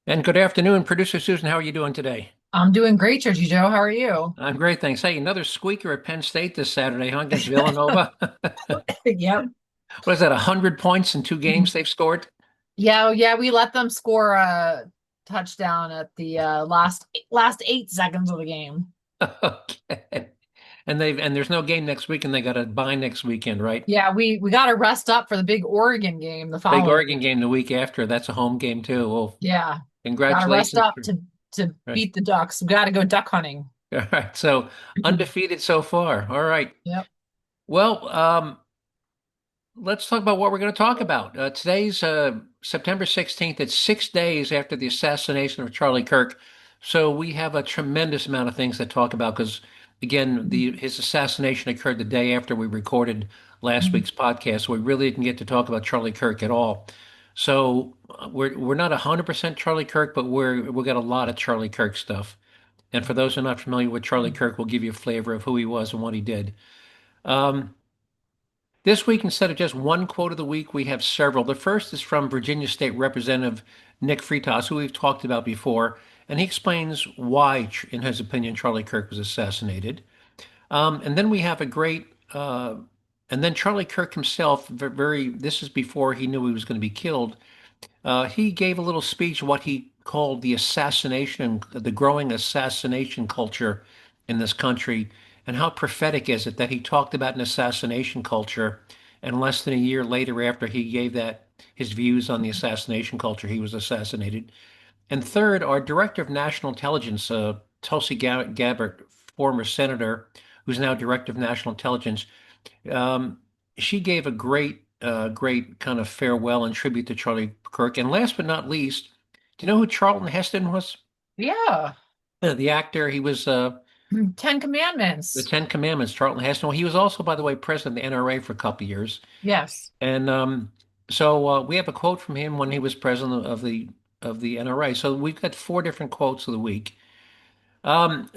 And good afternoon, producer Susan. How are you doing today? I'm doing great, Jerzee Joe. How are you? I'm great, thanks. Hey, another squeaker at Penn State this Saturday, huh, against Villanova. Yep. What is that, 100 points in two games they've scored? Yeah, we let them score a touchdown at the last 8 seconds of the game. Okay. And there's no game next week, and they got a bye next weekend, right? Yeah, we got to rest up for the big Oregon game the Big following Oregon week. game the week after. That's a home game too. Well, Yeah, got to rest congratulations. up to Right. beat the Ducks. We got to go duck hunting. All right. So undefeated so far. All right. Yep. Well, let's talk about what we're going to talk about. Today's September 16th. It's 6 days after the assassination of Charlie Kirk. So we have a tremendous amount of things to talk about because, again, his assassination occurred the day after we recorded last week's podcast. So we really didn't get to talk about Charlie Kirk at all. So we're not 100% Charlie Kirk, but we got a lot of Charlie Kirk stuff. And for those who are not familiar with Charlie Kirk, we'll give you a flavor of who he was and what he did. Um, this week, instead of just one quote of the week, we have several. The first is from Virginia State Representative Nick Freitas, who we've talked about before, and he explains why, in his opinion, Charlie Kirk was assassinated. And then we have and then Charlie Kirk himself, this is before he knew he was going to be killed. He gave a little speech, what he called the growing assassination culture in this country, and how prophetic is it that he talked about an assassination culture, and less than a year later, after he gave that his views on the assassination culture, he was assassinated. And third, our Director of National Intelligence, Tulsi Gabbard, former senator, who's now Director of National Intelligence, um, she gave a great kind of farewell and tribute to Charlie Kirk. And last but not least, do you know who Charlton Heston was? Yeah. The actor. He was Ten the Commandments. Ten Commandments. Charlton Heston. Well, he was also, by the way, president of the NRA for a couple of years. Yes. And so we have a quote from him when he was president of the NRA. So we've got four different quotes of the week.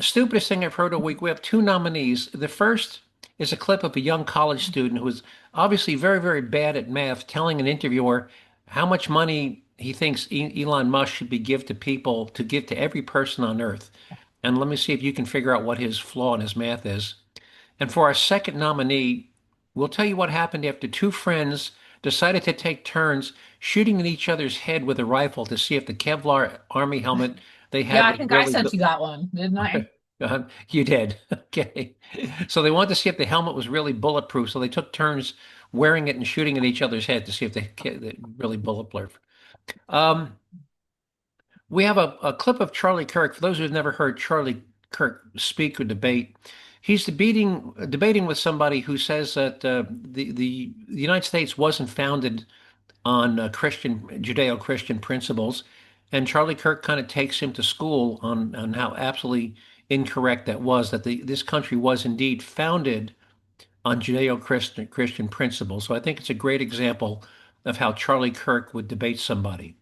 Stupidest thing I've heard all week. We have two nominees. The first is a clip of a young college student who is obviously very, very bad at math, telling an interviewer how much money he thinks Elon Musk should be give to people to give to every person on Earth. And let me see if you can figure out what his flaw in his math is. And for our second nominee, we'll tell you what happened after two friends decided to take turns shooting at each other's head with a rifle to see if the Kevlar army helmet they Yeah, had I was think I really sent you that one, didn't I? You did. Okay. So they wanted to see if the helmet was really bulletproof. So they took turns wearing it and shooting at each other's head to see if they really bulletproof. Um, we have a clip of Charlie Kirk. For those who've never heard Charlie Kirk speak or debate, he's debating with somebody who says that the United States wasn't founded on Judeo-Christian principles, and Charlie Kirk kind of takes him to school on how absolutely incorrect that was. That this country was indeed founded on Judeo-Christian principles. So I think it's a great example of how Charlie Kirk would debate somebody.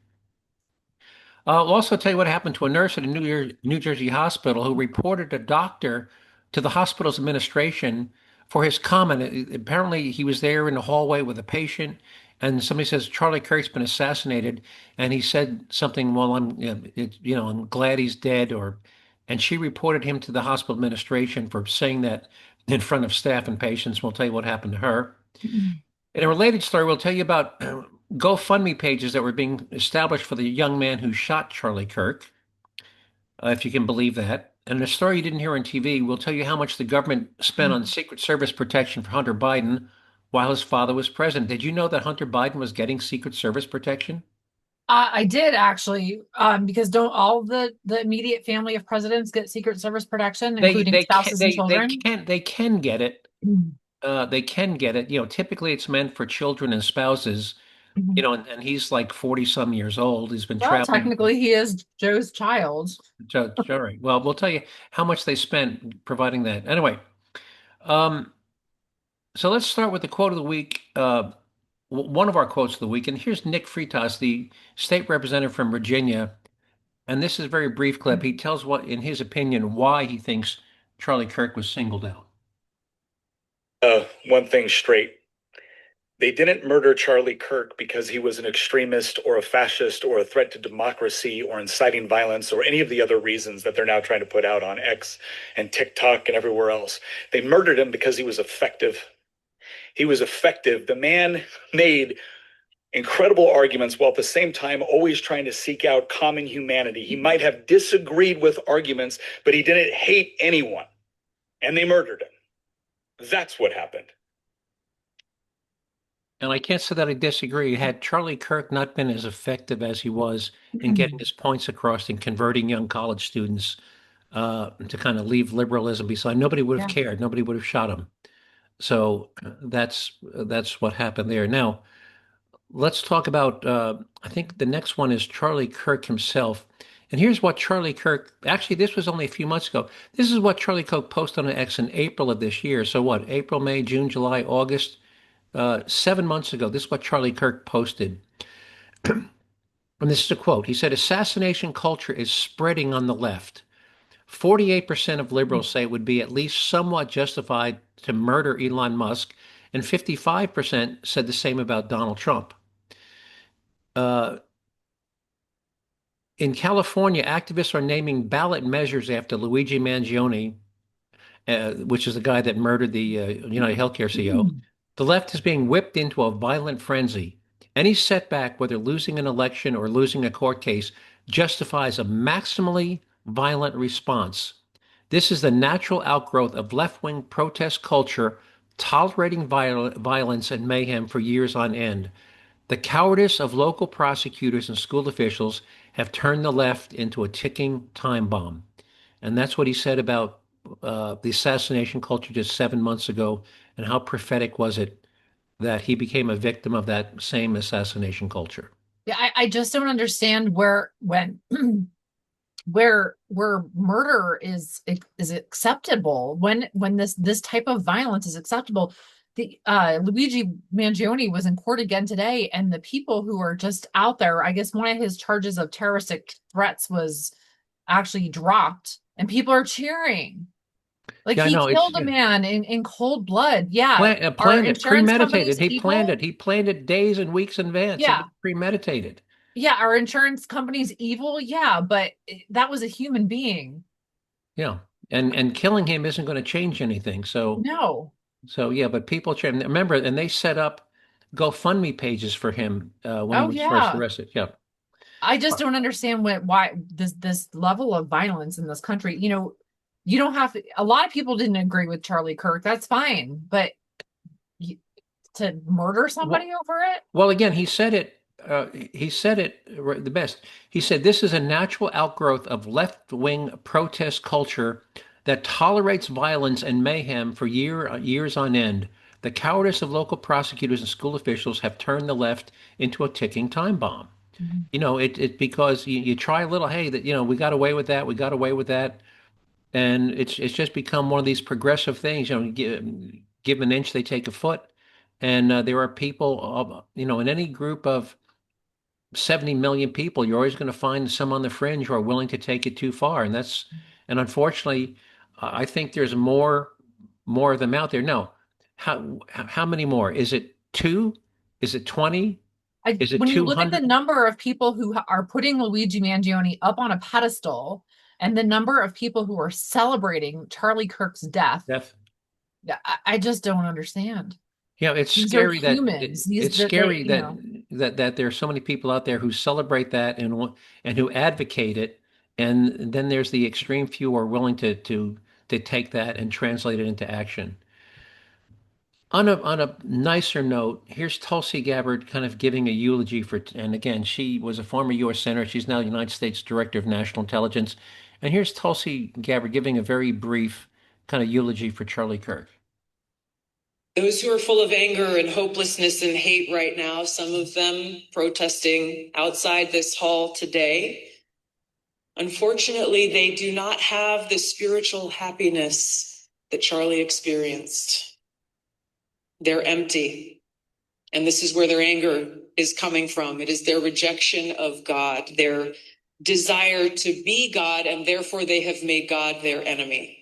I'll also tell you what happened to a nurse at a New Jersey hospital who reported a doctor to the hospital's administration for his comment. Apparently, he was there in the hallway with a patient, and somebody says Charlie Kirk's been assassinated, and he said something. Well, I'm glad he's dead, and she reported him to the hospital administration for saying that in front of staff and patients. We'll tell you what happened to her. In a related story, we'll tell you about GoFundMe pages that were being established for the young man who shot Charlie Kirk, if you can believe that. And in a story you didn't hear on TV, we'll tell you how much the government spent on Secret Service protection for Hunter Biden while his father was president. Did you know that Hunter Biden was getting Secret Service protection? I did actually, because don't all the immediate family of presidents get Secret Service protection, They including they can spouses and children? they can get it. Mhm. They can get it. Typically it's meant for children and spouses. Mhm. And he's like 40 some years old. He's been Well, traveling. technically, he is Joe's child. All right. Well, we'll tell you how much they spent providing that. Anyway, um, so let's start with the quote of the week. One of our quotes of the week, and here's Nick Freitas, the state representative from Virginia, and this is a very brief clip. He tells what, in his opinion, why he thinks Charlie Kirk was singled out. One thing straight. They didn't murder Charlie Kirk because he was an extremist or a fascist or a threat to democracy or inciting violence or any of the other reasons that they're now trying to put out on X and TikTok and everywhere else. They murdered him because he was effective. He was effective. The man made incredible arguments while at the same time always trying to seek out common humanity. He might have disagreed with arguments, but he didn't hate anyone. And they murdered him. That's what happened. And I can't say that I disagree. Had Charlie Kirk not been as effective as he was in getting his points across and converting young college students to kind of leave liberalism beside, nobody would have Yeah. cared. Nobody would have shot him. So that's what happened there. Now, let's talk about, I think the next one is Charlie Kirk himself. And here's what Charlie Kirk, actually, this was only a few months ago. This is what Charlie Kirk posted on X in April of this year. So what, April, May, June, July, August, 7 months ago. This is what Charlie Kirk posted. And this is a quote. He said, assassination culture is spreading on the left. 48% of liberals say it would be at least somewhat justified to murder Elon Musk, and 55% said the same about Donald Trump. In California, activists are naming ballot measures after Luigi Mangione, which is the guy that murdered the United Healthcare CEO. The left is being whipped into a violent frenzy. Any setback, whether losing an election or losing a court case, justifies a maximally violent response. This is the natural outgrowth of left-wing protest culture, tolerating violence and mayhem for years on end. The cowardice of local prosecutors and school officials have turned the left into a ticking time bomb. And that's what he said about the assassination culture just 7 months ago. And how prophetic was it that he became a victim of that same assassination culture? Yeah, I just don't understand where murder is acceptable, when this type of violence is acceptable. The Luigi Mangione was in court again today, and the people who are just out there, I guess one of his charges of terroristic threats was actually dropped, and people are cheering. Like, Yeah, I he know. It's killed a man in cold blood. Yeah. Our planned it, insurance premeditated. companies He planned evil. it. He planned it days and weeks in advance. It Yeah. was premeditated. Yeah. Our insurance companies evil. Yeah. But that was a human being. Yeah, and killing him isn't going to change anything. No. So yeah, but people remember, and they set up GoFundMe pages for him when he Oh, was first yeah. arrested. Yeah. I just don't understand why this level of violence in this country. You don't have to. A lot of people didn't agree with Charlie Kirk. That's fine, but you, to murder somebody Well, over it? well, again, he said it. He said it the best. He said this is a natural outgrowth of left-wing protest culture that tolerates violence and mayhem for years on end. The cowardice of local prosecutors and school officials have turned the left into a ticking time bomb. Mhm. It because you try a little, hey, that we got away with that, we got away with that, and it's just become one of these progressive things. Give an inch, they take a foot, and there are people, in any group of 70 million people, you're always going to find some on the fringe who are willing to take it too far, and unfortunately, I think there's more of them out there. No, how many more? Is it two? Is it 20? Is it When you look at the 200? number of people who are putting Luigi Mangione up on a pedestal, and the number of people who are celebrating Charlie Kirk's death, Death. yeah, I just don't understand. Yeah, it's These are scary humans. These it's that they, scary that there are so many people out there who celebrate that and who advocate it, and then there's the extreme few who are willing to take that and translate it into action. On a nicer note, here's Tulsi Gabbard kind of giving a eulogy and again, she was a former U.S. Senator. She's now the United States Director of National Intelligence. And here's Tulsi Gabbard giving a very brief kind of eulogy for Charlie Kirk. Those who are full of anger and hopelessness and hate right now, some of them protesting outside this hall today, unfortunately, they do not have the spiritual happiness that Charlie experienced. They're empty. And this is where their anger is coming from. It is their rejection of God, their desire to be God, and therefore they have made God their enemy.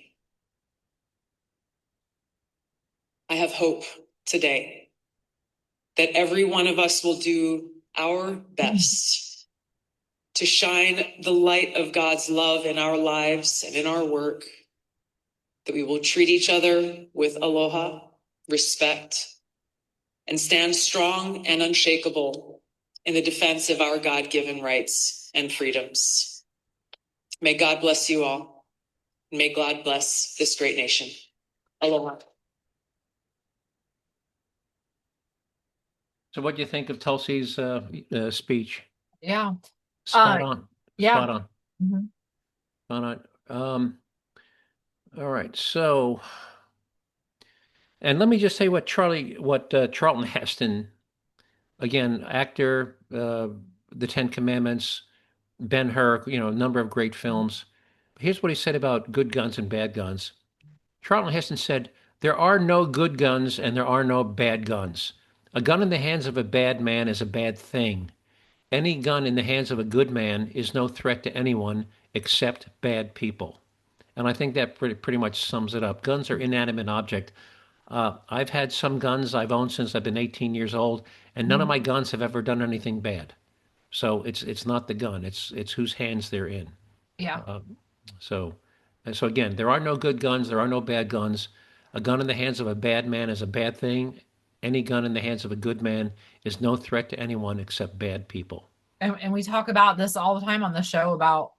I have hope today. that every one of us will do our best to shine the light of God's love in our lives and in our work, that we will treat each other with aloha, respect, and stand strong and unshakable in the defense of our God-given rights and freedoms. May God bless you all. May God bless this great nation. Aloha. So what do you think of Tulsi's speech? Yeah. Spot on. Yeah. Spot on. Mhm. Spot on. All right. So, and let me just say what Charlton Heston, again, actor, The Ten Commandments, Ben-Hur, a number of great films. Here's what he said about good guns and bad guns. Charlton Heston said, "There are no good guns and there are no bad guns. A gun in the hands of a bad man is a bad thing. Any gun in the hands of a good man is no threat to anyone except bad people." And I think that pretty much sums it up. Guns are inanimate object. I've had some guns I've owned since I've been 18 years old, and none of my guns have ever done anything bad. So it's not the gun; it's whose hands they're in. Yeah. So again, there are no good guns, there are no bad guns. A gun in the hands of a bad man is a bad thing. Any gun in the hands of a good man is no threat to anyone except bad people. And we talk about this all the time on the show about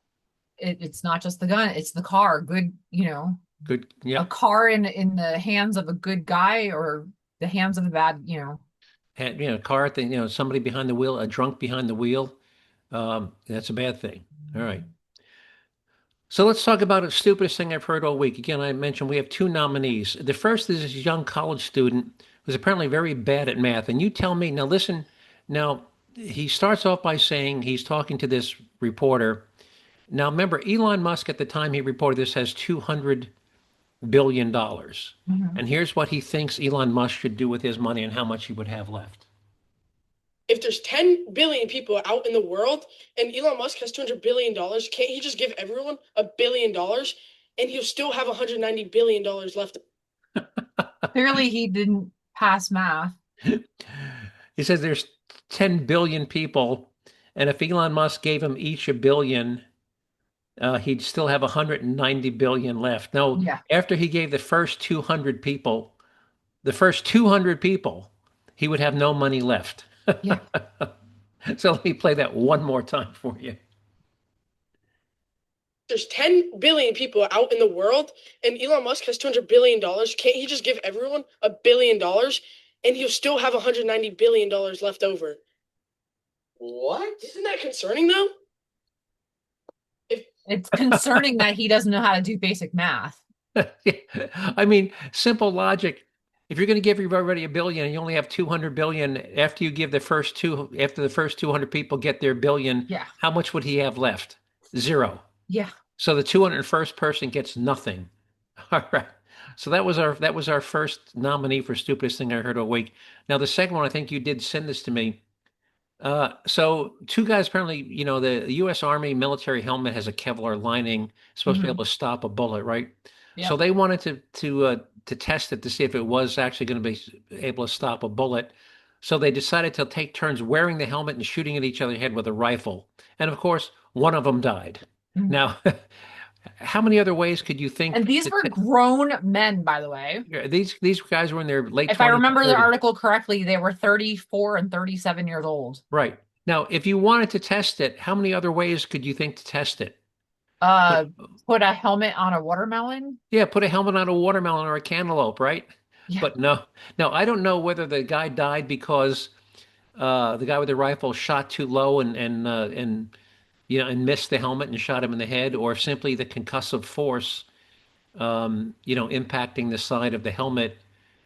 it's not just the gun, it's the car. Good, Good, yeah. a car in the hands of a good guy or the hands of a bad, And, car at the, somebody behind the wheel, a drunk behind the wheel, that's a bad thing. All right. So let's talk about the stupidest thing I've heard all week. Again, I mentioned we have two nominees. The first is this young college student who's apparently very bad at math. And you tell me, now listen, now he starts off by saying he's talking to this reporter. Now remember, Elon Musk at the time he reported this has $200 billion. And here's what he thinks Elon Musk should do with his money and how much he would have left. If there's 10 billion people out in the world and Elon Musk has $200 billion, can't he just give everyone $1 billion and he'll still have $190 billion left? Clearly he didn't pass math. He says there's 10 billion people, and if Elon Musk gave them each $1 billion, he'd still have 190 billion left. No, Yeah. After he gave the first 200 people, he would have no money left. Yeah. So let me play that one more time for you. There's 10 billion people out in the world and Elon Musk has $200 billion. Can't he just give everyone $1 billion and he'll still have $190 billion left over? What? Isn't that concerning though? It's concerning that he doesn't know how to do basic math. I mean, simple logic. If you're going to give everybody $1 billion and you only have 200 billion, after the first 200 people get their $1 billion, Yeah. how much would he have left? Zero. Yeah. So the 201st person gets nothing. All right. So that was our first nominee for stupidest thing I heard all week. Now the second one, I think you did send this to me. So two guys apparently, the U.S. Army military helmet has a Kevlar lining, supposed to be able to stop a bullet, right? Yeah. So they wanted to test it to see if it was actually going to be able to stop a bullet. So they decided to take turns wearing the helmet and shooting at each other's head with a rifle. And of course, one of them died. Now, how many other ways could you think? And these were grown men, by the way. These guys were in their late 20s. If I remember the article correctly, they were 34 and 37 years old. Right. Now, if you wanted to test it, how many other ways could you think to test it? Put a helmet on a watermelon. Yeah, put a helmet on a watermelon or a cantaloupe, right? Yeah. But no, I don't know whether the guy died because the guy with the rifle shot too low and missed the helmet and shot him in the head, or simply the concussive force, impacting the side of the helmet.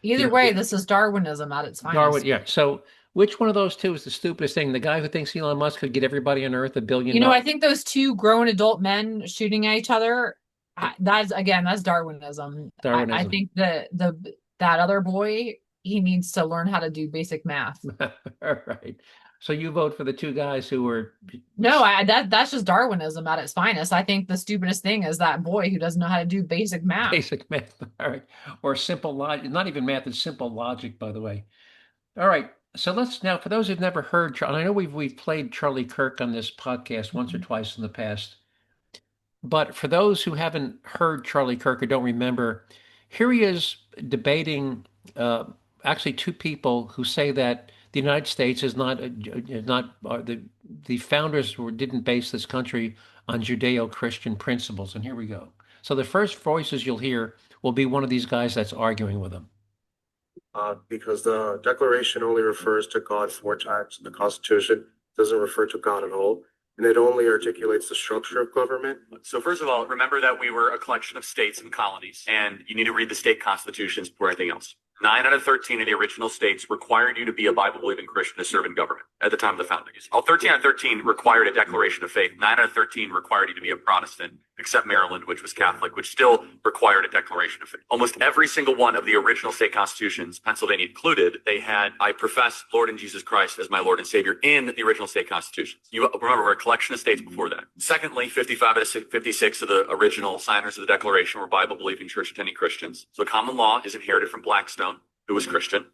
Either way, this is Darwinism at its finest. Darwin, yeah. So which one of those two is the stupidest thing? The guy who thinks Elon Musk could get everybody on Earth $1 billion? I think those two grown adult men shooting at each other, that's Darwinism. I think that other boy, he needs to learn how to do basic math. All right. So you vote for the two guys who were... No, that's just Darwinism at its finest. I think the stupidest thing is that boy who doesn't know how to do basic math. Basic math, all right. Or simple logic. Not even math, it's simple logic, by the way. All right. So let's now, for those who've never heard, and I know we've played Charlie Kirk on this podcast once or twice in the past, but for those who haven't heard Charlie Kirk or don't remember, here he is debating uh, actually two people who say that the United States is not the founders didn't base this country on Judeo-Christian principles. And here we go. So the first voices you'll hear will be one of these guys that's arguing with him. Because the Declaration only refers to God four times. The Constitution doesn't refer to God at all, and it only articulates the structure of government. So first of all, remember that we were a collection of states and colonies, and you need to read the state constitutions before anything else. 9 out of 13 of the original states required you to be a Bible-believing Christian to serve in government at the time of the founding. All 13 out of 13 required a declaration of faith. 9 out of 13 required you to be a Protestant, except Maryland, which was Catholic, which still required a declaration of faith. Almost every single one of the original state constitutions, Pennsylvania included, they had, I profess Lord and Jesus Christ as my Lord and Savior in the original state constitutions. You remember, we're a collection of states before that. Secondly, 55 out of 56 of the original signers of the Declaration were Bible-believing, church-attending Christians. So common law is inherited from Blackstone, who was Christian.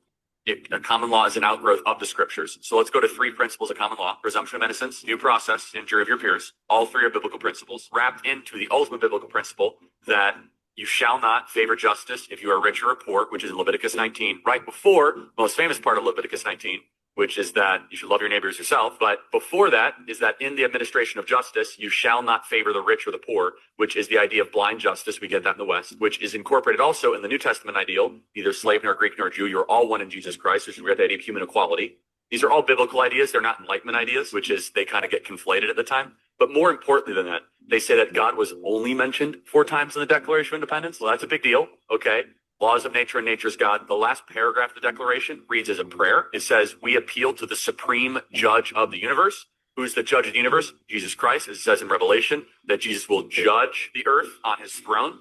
Common law is an outgrowth of the scriptures. So let's go to 3 principles of common law: presumption of innocence, due process, and jury of your peers. All 3 are biblical principles, wrapped into the ultimate biblical principle that you shall not favor justice if you are rich or poor, which is in Leviticus 19, right before the most famous part of Leviticus 19, which is that you should love your neighbors yourself. But before that is that in the administration of justice, you shall not favor the rich or the poor, which is the idea of blind justice. We get that in the West, which is incorporated also in the New Testament ideal: neither slave nor Greek nor Jew, you're all one in Jesus Christ, which is the idea of human equality. These are all biblical ideas. They're not Enlightenment ideas, which is they kind of get conflated at the time. But more importantly than that, they say that God was only mentioned 4 times in the Declaration of Independence. Well, that's a big deal. Okay. Laws of nature and nature's God. The last paragraph of the Declaration reads as a prayer. It says, we appeal to the supreme judge of the universe. Who's the judge of the universe? Jesus Christ. As it says in Revelation, that Jesus will judge the earth on his throne.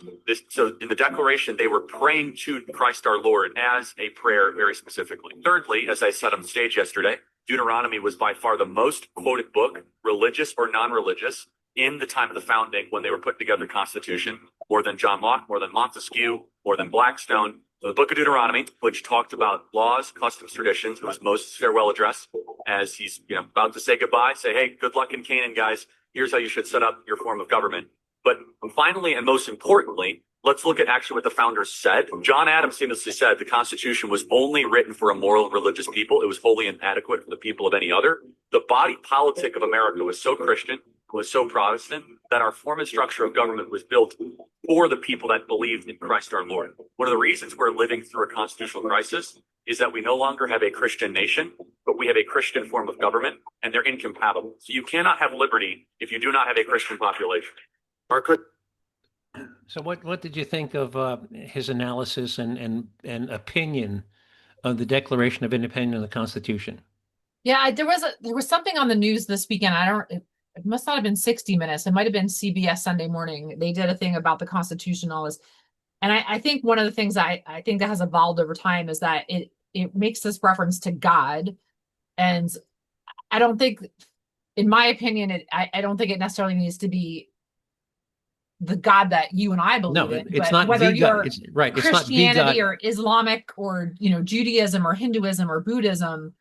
So in the Declaration, they were praying to Christ our Lord as a prayer very specifically. Thirdly, as I said on the stage yesterday, Deuteronomy was by far the most quoted book, religious or non-religious, in the time of the founding when they were putting together the Constitution, more than John Locke, more than Montesquieu, more than Blackstone. So the book of Deuteronomy, which talked about laws, customs, traditions, it was Moses' farewell address as he's about to say goodbye, say, hey, good luck in Canaan, guys. Here's how you should set up your form of government. But finally, and most importantly, let's look at actually what the founders said. John Adams famously said the Constitution was only written for a moral and religious people. It was wholly inadequate for the people of any other. The body politic of America was so Christian, was so Protestant, that our form and structure of government was built for the people that believed in Christ our Lord. One of the reasons we're living through a constitutional crisis is that we no longer have a Christian nation, but we have a Christian form of government, and they're incompatible. So you cannot have liberty if you do not have a Christian population. So what did you think of his analysis and opinion of the Declaration of Independence and the Constitution? Yeah, there was something on the news this weekend. It must not have been 60 Minutes. It might have been CBS Sunday Morning. They did a thing about the Constitution and all this. And I think one of the things I think that has evolved over time is that it makes this reference to God. And I don't think, in my opinion, I don't think it necessarily needs to be the God that you and I believe in. It's not whether you're right. Christianity or Islamic or Judaism or Hinduism or Buddhism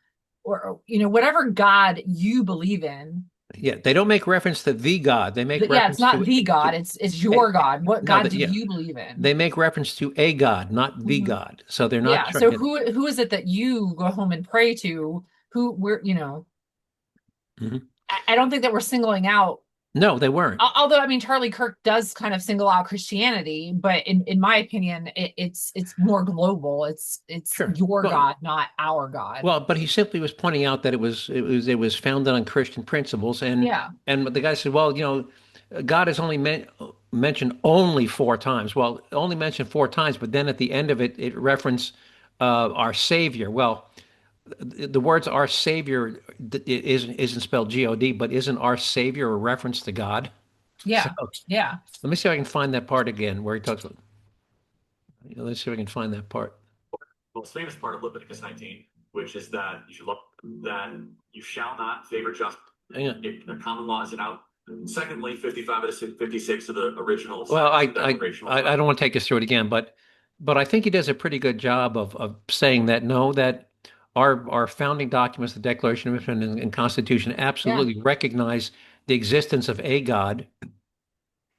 or whatever God you believe in. Yeah, they don't make reference to the God. They make reference it's not to the God. It's your God. What God do you believe in? They make reference to a God, not the God. So they're not. Yeah. So who is it that you go home and pray to? I don't think that we're singling out. No, they weren't. Although, I mean, Charlie Kirk does kind of single out Christianity, but in my opinion, it's more global. It's Sure. your God, not our God. Well, but he simply was pointing out that it was founded on Christian principles, and the guy said, well, God is only mentioned only 4 times. Well, only mentioned 4 times, but then at the end of it referenced our Savior. Well, the words "our Savior" isn't spelled G-O-D, but isn't "our Savior" a reference to God? Yeah, yeah. Let me see if I can find that part again where he talks about. Let's see if I can find that part. The most famous part of Leviticus 19, which is that you shall not favor justice. The common law is an out. Secondly, 55 out of 56 of the originals. Well, I don't want to take us through it again, but I think he does a pretty good job of saying that our founding documents, the Declaration of Independence and Constitution, Yeah. absolutely recognize the existence of a God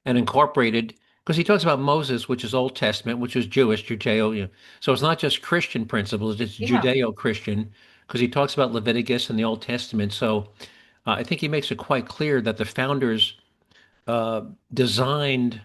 and incorporated, because he talks about Moses, which is Old Testament, which is Jewish, Judeo. So it's not just Christian principles, it's Yeah. Judeo-Christian, because he talks about Leviticus and the Old Testament. So I think he makes it quite clear that the founders uh, designed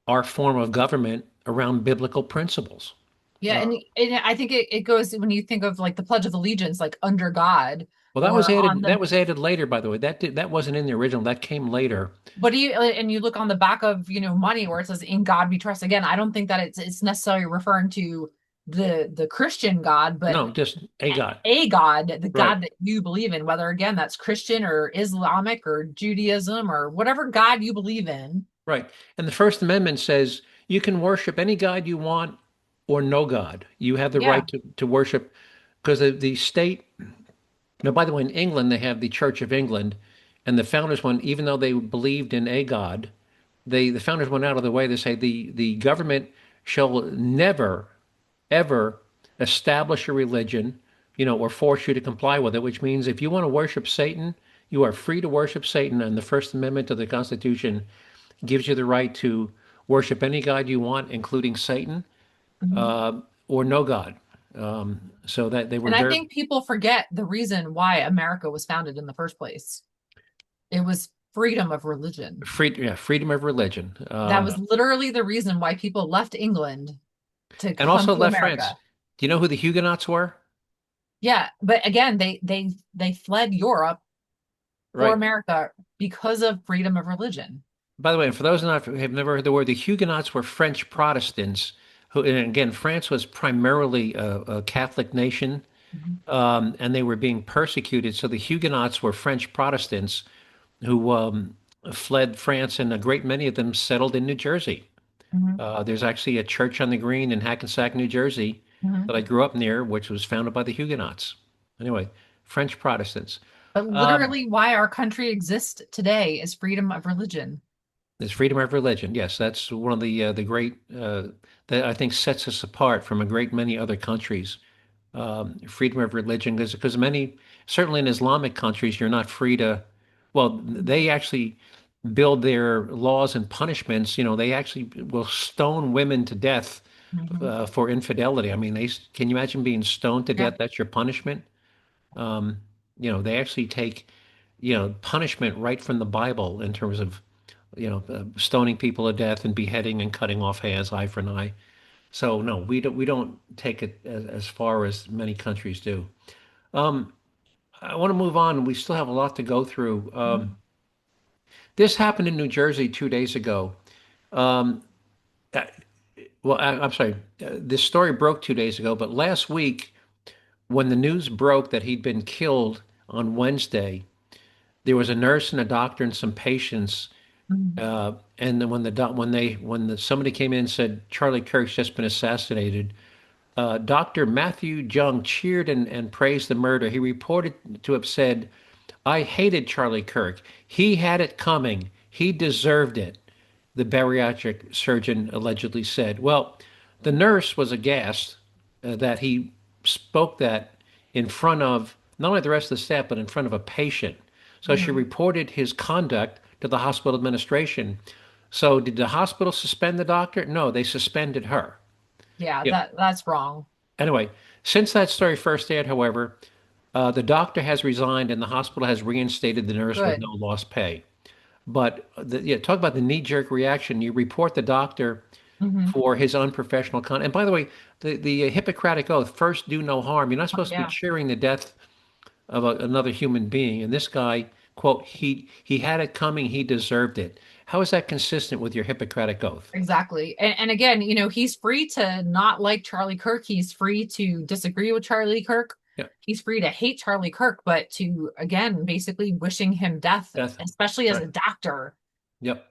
our form of government around biblical principles. Yeah, Uh, and I think it goes when you think of like the Pledge of Allegiance, like under God, well, that was or on added. the That was added later, by the way. That wasn't in the original. That came later. but you and you look on the back of money where it says "In God We Trust." Again, I don't think that it's necessarily referring to the Christian God, but No, just a God. a God, the Right. God that you believe in, whether again that's Christian or Islamic or Judaism or whatever God you believe in. Right. And the First Amendment says you can worship any God you want or no God. You have the Yeah. right to worship because the state. Now, by the way, in England, they have the Church of England, and the founders went, even though they believed in a God, the founders went out of the way to say the government shall never, ever establish a religion, or force you to comply with it, which means if you want to worship Satan, you are free to worship Satan. And the First Amendment of the Constitution gives you the right to worship any God you want, including Satan, Mhm. or no God. So that they were And I very think people forget the reason why America was founded in the first place. It was freedom of religion. free, yeah, freedom of religion, That was literally the reason why people left England to and come also to left France. America. Do you know who the Huguenots were? Yeah, but again, they fled Europe for Right. America because of freedom of religion. By the way, and for those who have never heard the word, the Huguenots were French Protestants who, and again, France was primarily a Catholic nation, Mhm. and they were being persecuted. So the Huguenots were French Protestants who fled France, and a great many of them settled in New Jersey. Mhm. There's actually a church on the Green in Hackensack, New Jersey, Mhm. that I grew up near, which was founded by the Huguenots. Anyway, French Protestants. But Um, literally, why our country exists today is freedom of religion. there's freedom of religion. Yes, that's one of the great that I think sets us apart from a great many other countries. Freedom of religion, because many, certainly in Islamic countries, you're not free to. Well, they actually build their laws and punishments. They actually will stone women to death Mhm. for infidelity. I mean, can you imagine being stoned to Yeah, death? That's your punishment. Um, they actually take, punishment right from the Bible in terms of, stoning people to death and beheading and cutting off hands, eye for an eye. So no, we don't take it as far as many countries do. Um, I want to move on. We still have a lot to go through. This happened in New Jersey 2 days ago. Um, uh, well, I'm sorry. This story broke 2 days ago, but last week, when the news broke that he'd been killed on Wednesday, there was a nurse and a doctor and some patients. Mhm. And then when somebody came in and said Charlie Kirk's just been assassinated, Dr. Matthew Jung cheered and praised the murder. He reported to have said, "I hated Charlie Kirk. He had it coming. He deserved it," the bariatric surgeon allegedly said. Well, the nurse was aghast that he spoke that in front of not only the rest of the staff, but in front of a patient. So she Mhm. reported his conduct to the hospital administration. So did the hospital suspend the doctor? No, they suspended her. Yeah, Yeah. that's wrong. Anyway, since that story first aired, however, the doctor has resigned and the hospital has reinstated the nurse with no Good. lost pay. But yeah, talk about the knee-jerk reaction. You report the doctor Hmm. for his unprofessional conduct. And by the way, the Hippocratic Oath, first do no harm. You're not Oh, supposed to be yeah, cheering the death of another human being. And this guy, quote, he had it coming, he deserved it. How is that consistent with your Hippocratic Oath? exactly. And again, he's free to not like Charlie Kirk. He's free to disagree with Charlie Kirk. Yeah, He's free to hate Charlie Kirk, but to, again, basically wishing him death, death. especially as Right. a doctor. Yep.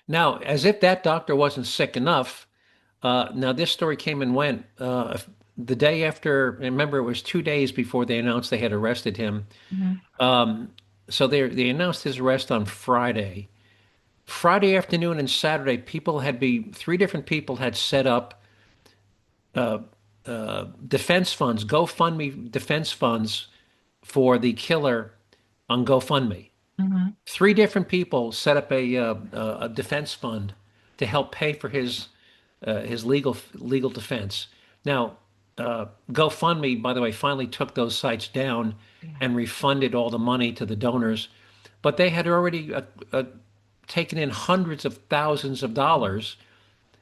Now, as if that doctor wasn't sick enough, now this story came and went. The day after, remember, it was 2 days before they announced they had arrested him. Mhm. Um, so they announced his arrest on Friday. Friday afternoon and Saturday, three different people had set up defense funds, GoFundMe defense funds for the killer on GoFundMe. Mhm. Three different people set up a defense fund to help pay for his legal defense. Now, GoFundMe, by the way, finally took those sites down Yeah. and refunded all the money to the donors, but they had already taken in hundreds of thousands of dollars.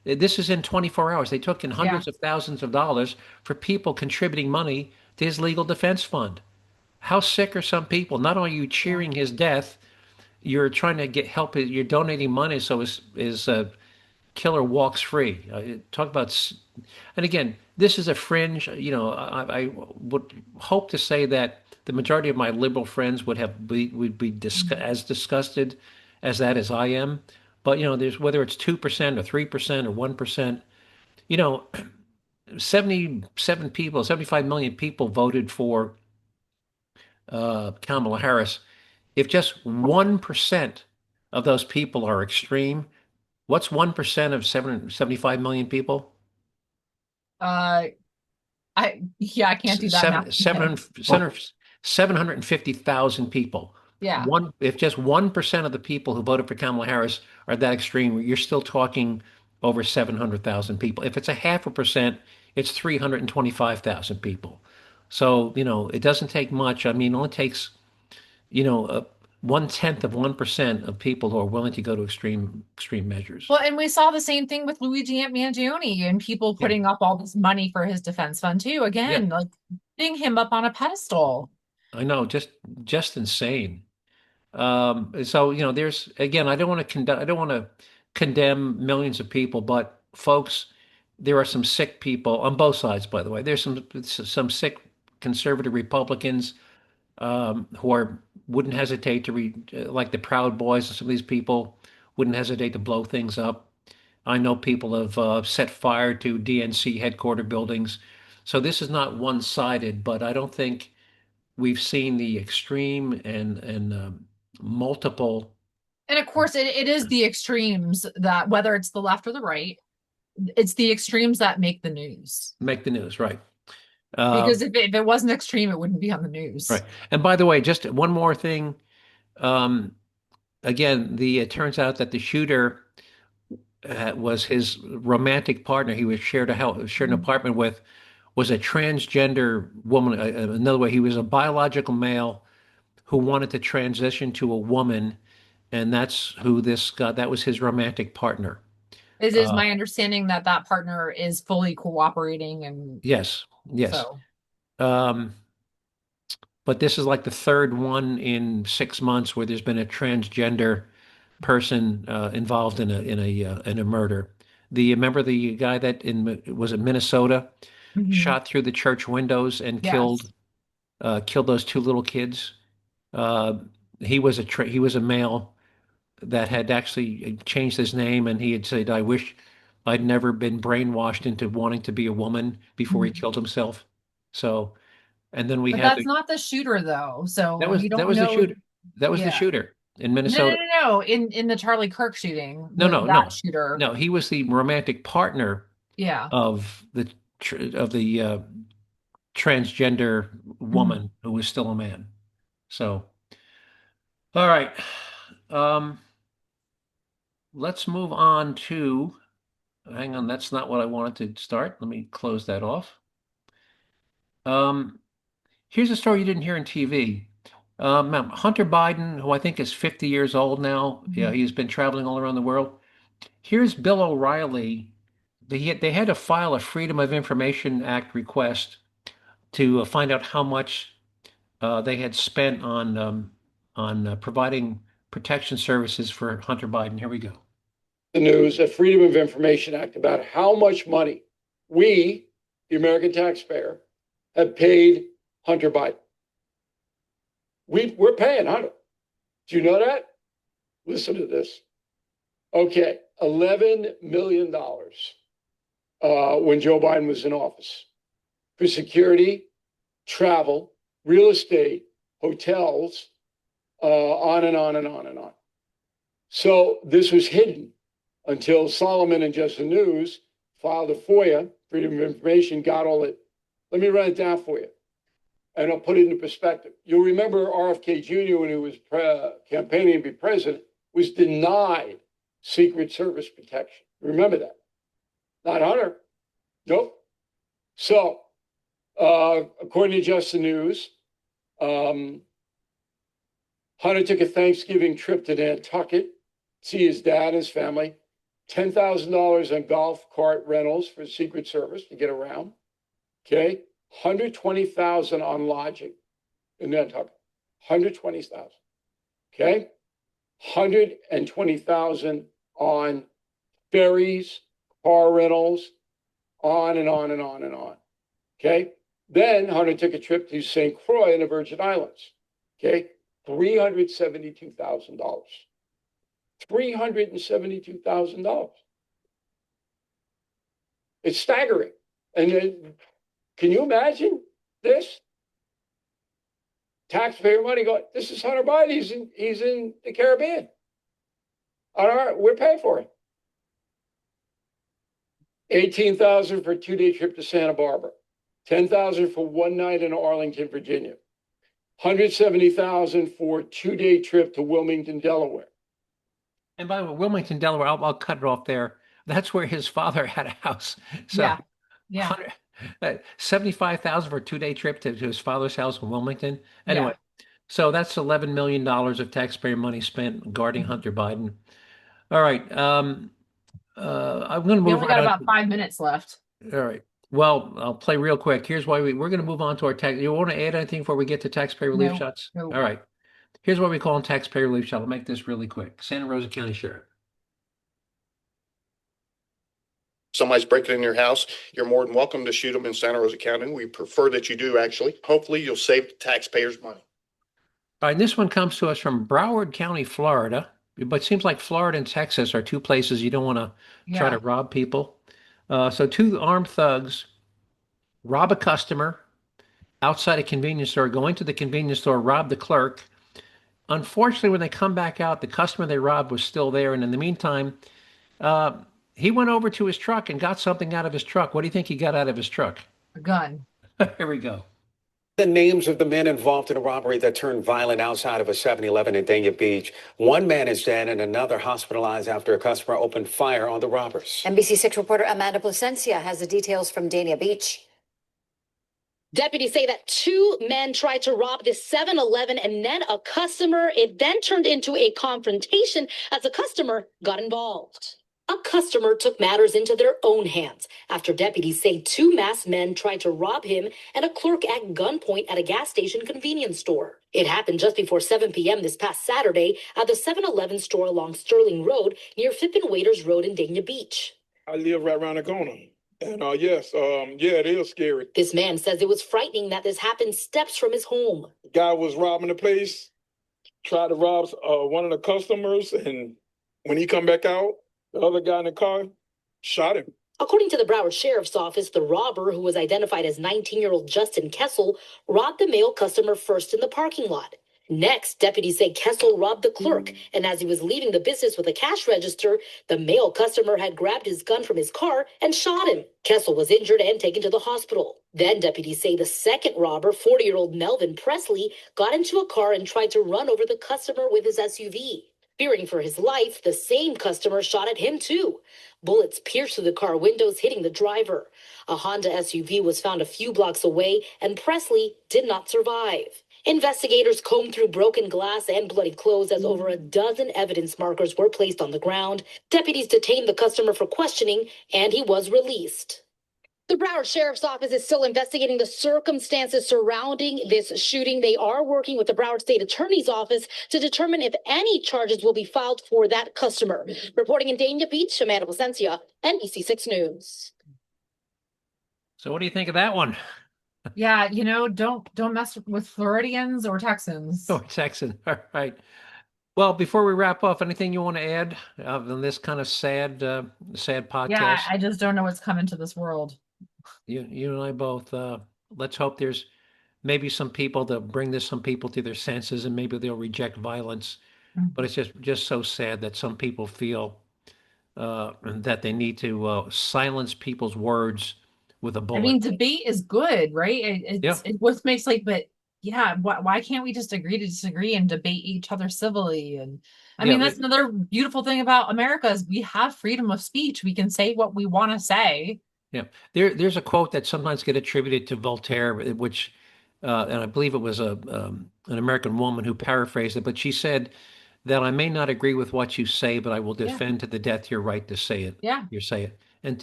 This is in 24 hours. They took in Yeah. hundreds of thousands of dollars for people contributing money to his legal defense fund. How sick are some people? Not only are you Yeah. cheering his death, you're trying to get help. You're donating money so his killer walks free. Talk about, and again, this is a fringe. I would hope to say that the majority of my liberal friends would be as disgusted as that as I am. But there's whether it's 2% or 3% or 1%. You know, 75 million people voted for Kamala Harris. If just 1% of those people are extreme, what's 1% of 75 million people? Uh, I can't do that math. Seven, 750,000 people. Yeah. If just 1% of the people who voted for Kamala Harris are that extreme, you're still talking over 700,000 people. If it's a 0.5%, it's 325,000 people. So, it doesn't take much. I mean, it only takes, you know, uh, 1/10 of 1% of people who are willing to go to extreme measures. Well, and we saw the same thing with Luigi Mangione and people Yeah, putting up all this money for his defense fund too. yeah, Again, like putting him up on a pedestal. I know, just insane. So there's again, I don't want to condemn millions of people, but folks, there are some sick people on both sides. By the way, there's some sick conservative Republicans who wouldn't hesitate to like the Proud Boys and some of these people wouldn't hesitate to blow things up. I know people have set fire to DNC headquarter buildings. So this is not one-sided, but I don't think we've seen the extreme and multiple And of course, it is the extremes that, whether it's the left or the right, it's the extremes that make the news. make the news, right? Because if it wasn't extreme, it wouldn't be on the Right. news. And by the way, just one more thing. Um, Again, it turns out that the shooter was his romantic partner. He was shared an apartment with, was a transgender woman. Another way, he was a biological male who wanted to transition to a woman, and that's who this guy. That was his romantic partner. It is Uh, my understanding that that partner is fully cooperating, and yes, yes. so. Um, but this is like the third one in 6 months where there's been a transgender person involved in a murder. Remember the guy that was it Minnesota Mhm. shot through the church windows and Yes. killed those two little kids. Uh, he was a male that had actually changed his name, and he had said, "I wish I'd never been brainwashed into wanting to be a woman" before he Mhm. killed himself. So, and then we But had that's not the shooter though. that So was we that don't was the know. shooter. That was the Yeah. shooter in No, no, Minnesota. no, no. In the Charlie Kirk shooting, No, no, that no, shooter. no. He was the romantic partner Yeah. of the transgender Mhm. woman who was still a man. So, all right. Um, let's move on to. Hang on, that's not what I wanted to start. Let me close that off. Um, Here's a story you didn't hear on TV. Hunter Biden, who I think is 50 years old now, yeah, Mhm. he's been traveling all around the world. Here's Bill O'Reilly. They had to file a Freedom of Information Act request to find out how much they had spent on providing protection services for Hunter Biden. Here we go. The news, a Freedom of Information Act about how much money we, the American taxpayer, have paid Hunter Biden. We're paying Hunter. Do you know that? Listen to this. Okay, $11 million when Joe Biden was in office for security, travel, real estate, hotels, on and on and on and on. So this was hidden until Solomon and Just the News filed a FOIA freedom of information, got all it. Let me run it down for you, and I'll put it into perspective. You'll remember RFK Jr., when he was campaigning to be president, was denied Secret Service protection. Remember that? Not Hunter. Nope. So, according to Just the News, Hunter took a Thanksgiving trip to Nantucket, see his dad and his family, $10,000 on golf cart rentals for Secret Service to get around. Okay, $120,000 on lodging in Nantucket, $120,000. Okay, $120,000 on ferries, car rentals, on and on and on and on. Okay, then Hunter took a trip to St. Croix in the Virgin Islands. Okay, $372,000. $372,000. It's staggering. And then, can you imagine this? Taxpayer money going, this is Hunter Biden. He's in the Caribbean. We're paying for it. $18,000 for a 2-day trip to Santa Barbara. $10,000 for one night in Arlington, Virginia. $170,000 for a 2-day trip to Wilmington, Delaware. And by the way, Wilmington, Delaware, I'll cut it off there. That's where his father had a house. So Yeah. 75,000 for a 2-day trip to his father's house in Wilmington. Anyway, so that's $11 million of taxpayer money spent guarding Hunter Biden. All right. I'm going to move. We only got about 5 minutes left. All right. Well, I'll play real quick. Here's why we're going to move on to our tax. You want to add anything before we get to taxpayer relief shots? No. All right. Here's what we call in taxpayer relief shot. I'll make this really quick. Santa Rosa County Sheriff. Somebody's breaking in your house, you're more than welcome to shoot them in Santa Rosa County. We prefer that you do, actually. Hopefully, you'll save the taxpayers money. All right, this one comes to us from Broward County, Florida. But it seems like Florida and Texas are two places you don't want to try to rob people. So 2 armed thugs rob a customer outside a convenience store, go into the convenience store, rob the clerk. Unfortunately, when they come back out, the customer they robbed was still there. And in the meantime, he went over to his truck and got something out of his truck. What do you think he got out of his truck? A gun. Here we go. The names of the men involved in a robbery that turned violent outside of a 7-Eleven in Dania Beach. One man is dead and another hospitalized after a customer opened fire on the robbers. NBC6 reporter Amanda Placencia has the details from Dania Beach. Deputies say that 2 men tried to rob this 7-Eleven and then a customer. It then turned into a confrontation as a customer got involved. A customer took matters into their own hands after deputies say 2 masked men tried to rob him and a clerk at gunpoint at a gas station convenience store. It happened just before 7 p.m. this past Saturday at the 7-Eleven store along Sterling Road near Phippen Waiters Road in Dania Beach. I live right around the corner. And it is scary. This man says it was frightening that this happened steps from his home. The guy was robbing the place, tried to rob one of the customers, and when he come back out, the other guy in the car shot him. According to the Broward Sheriff's Office, the robber, who was identified as 19-year-old Justin Kessel, robbed the male customer first in the parking lot. Next, deputies say Kessel robbed the clerk, and as he was leaving the business with a cash register, the male customer had grabbed his gun from his car and shot him. Kessel was injured and taken to the hospital. Then deputies say the second robber, 40-year-old Melvin Presley, got into a car and tried to run over the customer with his SUV. Fearing for his life, the same customer shot at him too. Bullets pierced through the car windows, hitting the driver. A Honda SUV was found a few blocks away, and Presley did not survive. Investigators combed through broken glass and bloody clothes as over a dozen evidence markers were placed on the ground. Deputies detained the customer for questioning, and he was released. The Broward Sheriff's Office is still investigating the circumstances surrounding this shooting. They are working with the Broward State Attorney's Office to determine if any charges will be filed for that customer. Reporting in Dania Beach, Amanda Placencia, NBC6 News. So what do you think of that one? Yeah, don't mess with Floridians or Texans. Oh, Texan. All right. Well, before we wrap up, anything you want to add on this kind of sad podcast? Yeah, I just don't know what's coming to this world. You and I both. Let's hope there's maybe some people to bring some people to their senses, and maybe they'll reject violence. Mm-hmm. But it's just so sad that some people feel that they need to silence people's words with a I bullet. mean, debate is good, right? It what makes like, but yeah, why can't we just agree to disagree and debate each other civilly? And I mean, that's another beautiful thing about America is we have freedom of speech. We can say what we want to say. Yeah, there's a quote that sometimes get attributed to Voltaire, which, and I believe it was an American woman who paraphrased it, but she said that I may not agree with what you say, but I will defend to the death your right to say it. Yeah, you say it, and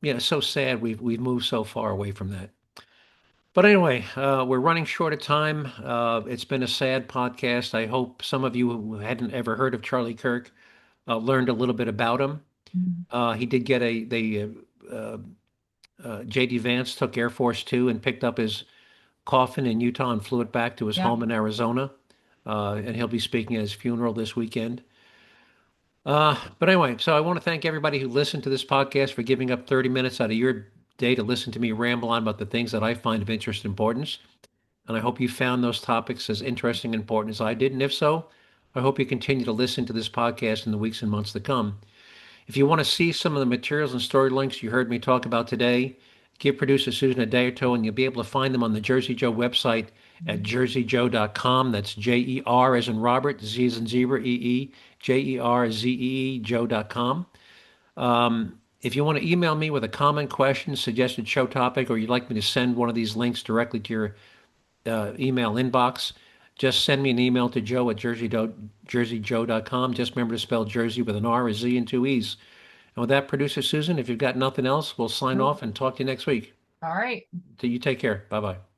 it's so sad we've moved so far away from that. But anyway, we're running short of time. It's been a sad podcast. I hope some of you who hadn't ever heard of Charlie Kirk learned a little bit about him. He did get J.D. Vance took Air Force Two and picked up his coffin in Utah and flew it back to his home in Arizona. And he'll be speaking at his funeral this weekend. But anyway, so I want to thank everybody who listened to this podcast for giving up 30 minutes out of your day to listen to me ramble on about the things that I find of interest and importance. And I hope you found those topics as interesting and important as I did. And if so, I hope you continue to listen to this podcast in the weeks and months to come. If you want to see some of the materials and story links you heard me talk about today, give producer Susan a day or two, and you'll be able to find them on the Jerzee Joe website at jerzeejoe.com. That's J-E-R as in Robert, Z as in zebra, E-E, J-E-R-Z-E-E, Joe.com. If you want to email me with a comment, question, suggested show topic, or you'd like me to send one of these links directly to your email inbox, just send me an email to Joe at jerzeejoe.com. Just remember to spell Jersey with an R, a Z, and two E's. And with that, producer Susan, if you've got nothing else, we'll sign off and talk to you next week. All right. So you take care. Bye-bye.